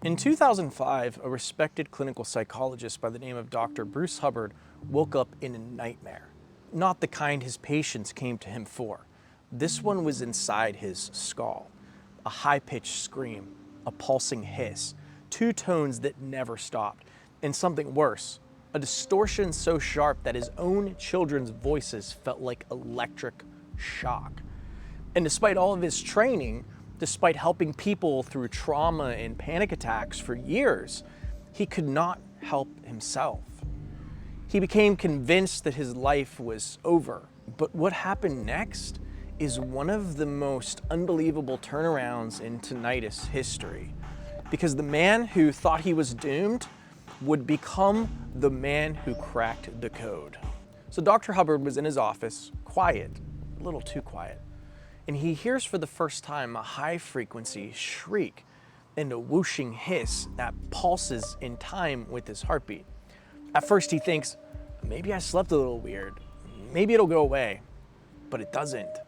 In 2005, a respected clinical psychologist by the name of Dr. Bruce Hubbard woke up in a nightmare. Not the kind his patients came to him for. This one was inside his skull. A high-pitched scream, a pulsing hiss, two tones that never stopped, and something worse, a distortion so sharp that his own children's voices felt like electric shock. And despite all of his training, despite helping people through trauma and panic attacks for years, he could not help himself. He became convinced that his life was over. But what happened next is one of the most unbelievable turnarounds in tinnitus history. Because the man who thought he was doomed would become the man who cracked the code. So Dr. Hubbard was in his office, quiet, a little too quiet. And he hears for the first time a high-frequency shriek and a whooshing hiss that pulses in time with his heartbeat. At first he thinks, maybe I slept a little weird, maybe it'll go away, but it doesn't.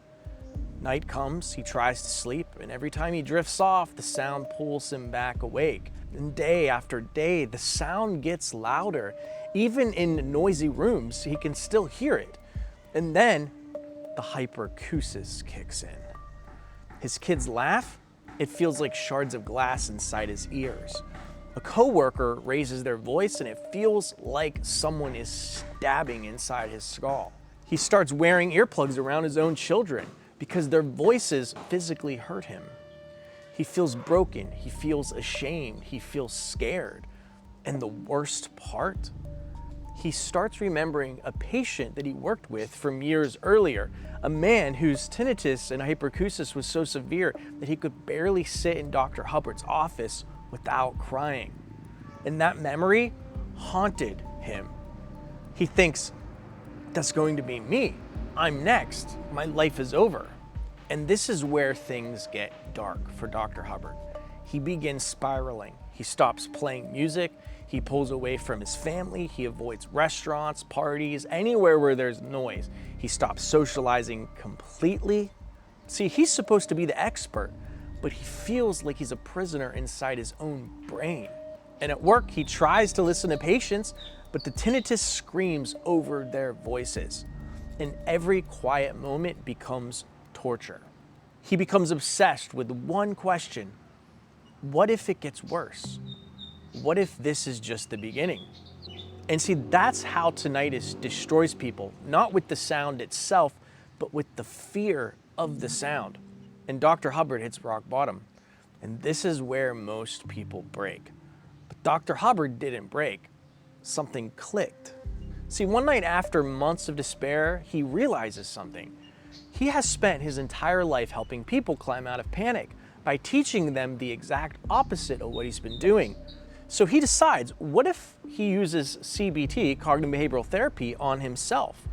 Night comes, he tries to sleep, and every time he drifts off, the sound pulls him back awake. And day after day, the sound gets louder. Even in noisy rooms, he can still hear it. And then the hyperacusis kicks in. His kids laugh, it feels like shards of glass inside his ears. A coworker raises their voice and it feels like someone is stabbing inside his skull. He starts wearing earplugs around his own children because their voices physically hurt him. He feels broken, he feels ashamed, he feels scared. And the worst part? He starts remembering a patient that he worked with from years earlier, a man whose tinnitus and hyperacusis was so severe that he could barely sit in Dr. Hubbard's office without crying. And that memory haunted him. He thinks, that's going to be me. I'm next. My life is over. And this is where things get dark for Dr. Hubbard. He begins spiraling. He stops playing music. He pulls away from his family. He avoids restaurants, parties, anywhere where there's noise. He stops socializing completely. See, he's supposed to be the expert, but he feels like he's a prisoner inside his own brain. And at work, he tries to listen to patients, but the tinnitus screams over their voices. And every quiet moment becomes torture. He becomes obsessed with one question: what if it gets worse? What if this is just the beginning? And see, that's how tinnitus destroys people, not with the sound itself, but with the fear of the sound. And Dr. Hubbard hits rock bottom. And this is where most people break. But Dr. Hubbard didn't break. Something clicked. See, one night after months of despair, he realizes something. He has spent his entire life helping people climb out of panic by teaching them the exact opposite of what he's been doing. So he decides, what if he uses CBT, cognitive behavioral therapy, on himself?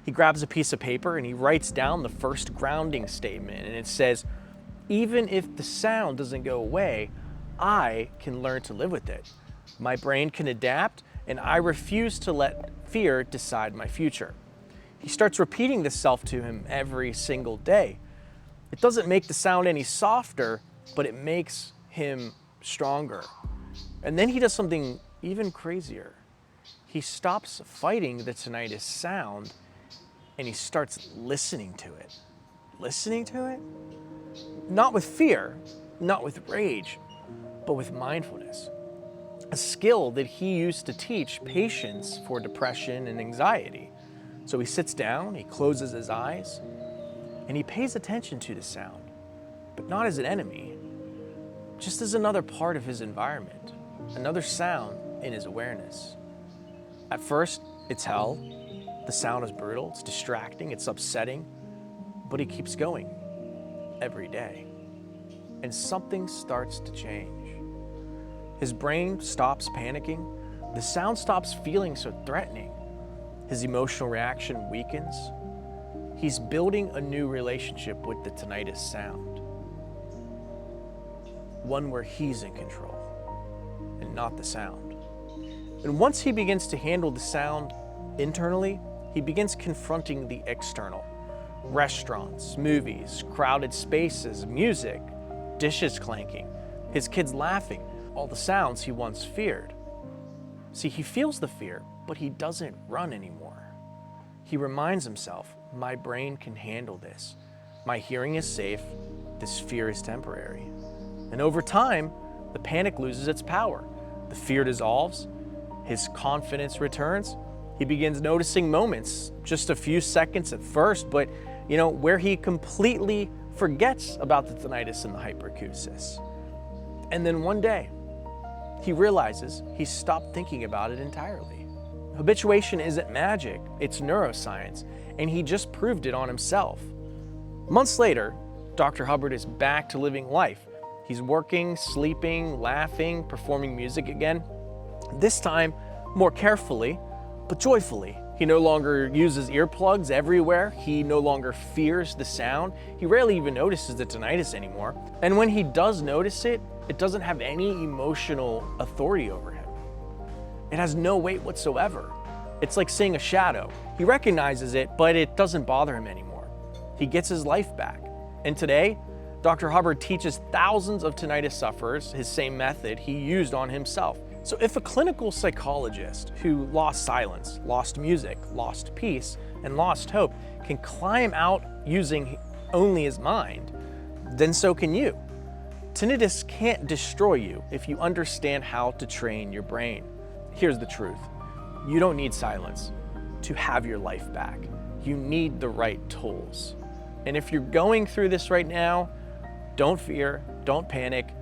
He grabs a piece of paper and he writes down the first grounding statement, and it says, even if the sound doesn't go away, I can learn to live with it. My brain can adapt, and I refuse to let fear decide my future. He starts repeating this self to him every single day. It doesn't make the sound any softer, but it makes him stronger. And then he does something even crazier. He stops fighting the tinnitus sound and he starts listening to it. Listening to it? Not with fear, not with rage, but with mindfulness. A skill that he used to teach patients for depression and anxiety. So he sits down, he closes his eyes, and he pays attention to the sound, but not as an enemy, just as another part of his environment, another sound in his awareness. At first, it's hell. The sound is brutal, it's distracting, it's upsetting, but he keeps going every day. And something starts to change. His brain stops panicking. The sound stops feeling so threatening. His emotional reaction weakens. He's building a new relationship with the tinnitus sound. One where he's in control and not the sound. And once he begins to handle the sound internally, he begins confronting the external. Restaurants, movies, crowded spaces, music, dishes clanking, his kids laughing. all the sounds he once feared. See, he feels the fear, but he doesn't run anymore. He reminds himself, my brain can handle this. My hearing is safe. This fear is temporary. And over time, the panic loses its power. The fear dissolves. His confidence returns. He begins noticing moments, just a few seconds at first, but where he completely forgets about the tinnitus and the hyperacusis. And then one day, he realizes he stopped thinking about it entirely. Habituation isn't magic, it's neuroscience, and he just proved it on himself. Months later, Dr. Hubbard is back to living life. He's working, sleeping, laughing, performing music again. This time, more carefully, but joyfully. He no longer uses earplugs everywhere. He no longer fears the sound. He rarely even notices the tinnitus anymore. And when he does notice it, it doesn't have any emotional authority over him. It has no weight whatsoever. It's like seeing a shadow. He recognizes it, but it doesn't bother him anymore. He gets his life back. And today, Dr. Hubbard teaches thousands of tinnitus sufferers his same method he used on himself. So if a clinical psychologist who lost silence, lost music, lost peace, and lost hope can climb out using only his mind, then so can you. Tinnitus can't destroy you if you understand how to train your brain. Here's the truth. You don't need silence to have your life back. You need the right tools. And if you're going through this right now, don't fear, don't panic.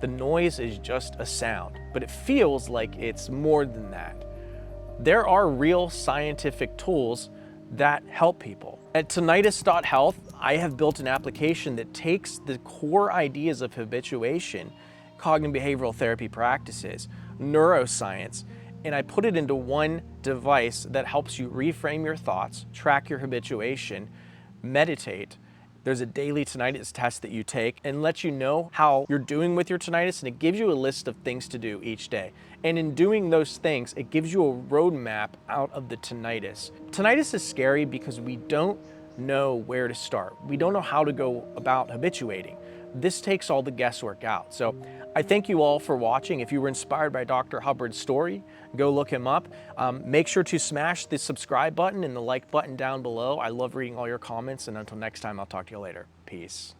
The noise is just a sound, but it feels like it's more than that. There are real scientific tools that help people. At tinnitus.health, I have built an application that takes the core ideas of habituation, cognitive behavioral therapy practices, neuroscience, and I put it into one device that helps you reframe your thoughts, track your habituation, meditate. There's a daily tinnitus test that you take and lets you know how you're doing with your tinnitus, and it gives you a list of things to do each day. And in doing those things, it gives you a roadmap out of the tinnitus. Tinnitus is scary because we don't know where to start. We don't know how to go about habituating. This takes all the guesswork out. So I thank you all for watching. If you were inspired by Dr. Hubbard's story, go look him up. Make sure to smash the subscribe button and the like button down below. I love reading all your comments, and until next time, I'll talk to you later. Peace.